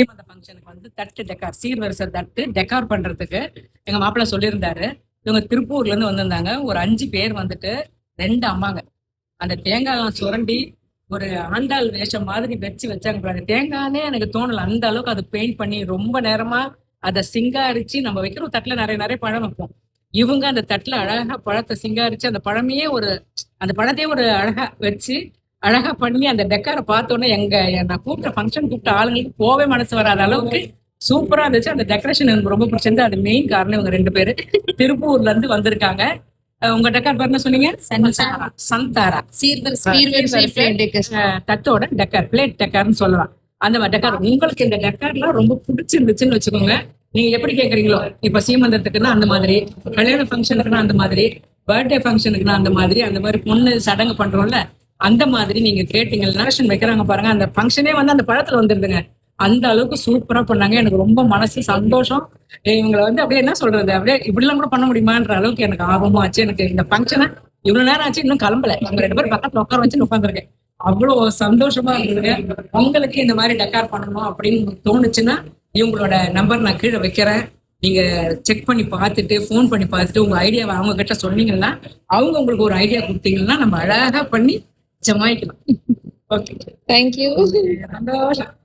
அந்த ஃபங்க்ஷனுக்கு வந்து தட்டு டெக்கார் சீர்வரிசை தட்டு டெக்கார் பண்றதுக்கு எங்க மாப்பிள்ள சொல்லியிருந்தாரு. இவங்க திருப்பூர்ல இருந்து வந்திருந்தாங்க. ஒரு 5 பேர் வந்துட்டு 2 அம்மாங்க. அந்த தேங்காய் சுரண்டி ஒரு ஆண்டாள் வேஷம் மாதிரி வச்சாங்க பாருங்க. தேங்காய்னே எனக்கு தோணல. அந்த அளவுக்கு அதை பெயிண்ட் பண்ணி ரொம்ப நேரமா அதை சிங்காரிச்சு நம்ம வைக்கிற தட்டுல நிறைய நிறைய பழம் வைப்போம். இவங்க அந்த தட்டுல அழகா பழத்தை சிங்காரிச்சு அந்த பழமையே அந்த பழத்தையே ஒரு அழகா வச்சு அழகா பண்ணி அந்த டெக்காரை பார்த்தோன்னே நான் கூப்பிட்ட ஆளுங்களுக்கு போவே மனசு வராத அளவுக்கு சூப்பரா இருந்துச்சு. அந்த டெக்கரேஷன் எனக்கு ரொம்ப பிடிச்சிருந்து. அது மெயின் காரணம் இவங்க 2 பேரு திருப்பூர்ல இருந்து வந்திருக்காங்க. உங்க டெக்கார் பேர் என்ன சொன்னீங்க? சந்தாரா தட்டோட டெக்கார் பிளேட் டெக்கார்னு சொல்லலாம். அந்த மாதிரி டெக்கார் உங்களுக்கு இந்த டெக்கார்லாம் ரொம்ப பிடிச்சிருந்துச்சுன்னு வச்சுக்கோங்க. நீங்க எப்படி கேக்குறீங்களோ, இப்ப சீமந்தத்துக்குன்னா அந்த மாதிரி, கல்யாண ஃபங்க்ஷனுக்குன்னா அந்த மாதிரி, பர்த்டே ஃபங்க்ஷனுக்குன்னா அந்த மாதிரி பொண்ணு சடங்கு பண்றோம்ல அந்த மாதிரி நீங்க கேட்டீங்கன்னா வைக்கிறாங்க பாருங்க. அந்த ஃபங்க்ஷனே வந்து அந்த பழத்துல வந்துருதுங்க. அந்த அளவுக்கு சூப்பரா பண்ணாங்க. எனக்கு ரொம்ப மனசு சந்தோஷம். இவங்களை வந்து அப்படியே என்ன சொல்றது, அப்படியே இப்படிலாம் கூட பண்ண முடியுமான்ற அளவுக்கு எனக்கு ஆர்வமா ஆச்சு. எனக்கு இந்த ஃபங்க்ஷனை இவ்வளவு நேரம் ஆச்சு இன்னும் கிளம்பல. அவங்க 2 பேரும் பக்கத்துல உட்கார வச்சு உட்காந்துருக்கேன். அவ்வளவு சந்தோஷமா இருந்ததுங்க. உங்களுக்கு இந்த மாதிரி டெக்கார் பண்ணணும் அப்படின்னு தோணுச்சுன்னா இவங்களோட நம்பர் நான் கீழே வைக்கிறேன். நீங்க செக் பண்ணி பார்த்துட்டு ஃபோன் பண்ணி பார்த்துட்டு உங்க ஐடியாவை அவங்க கிட்ட சொன்னீங்கன்னா அவங்க உங்களுக்கு ஒரு ஐடியா கொடுத்தீங்கன்னா நம்ம அழகா பண்ணி ஜமாய்க்கலாம். Okay, thank you. சந்தோஷம்.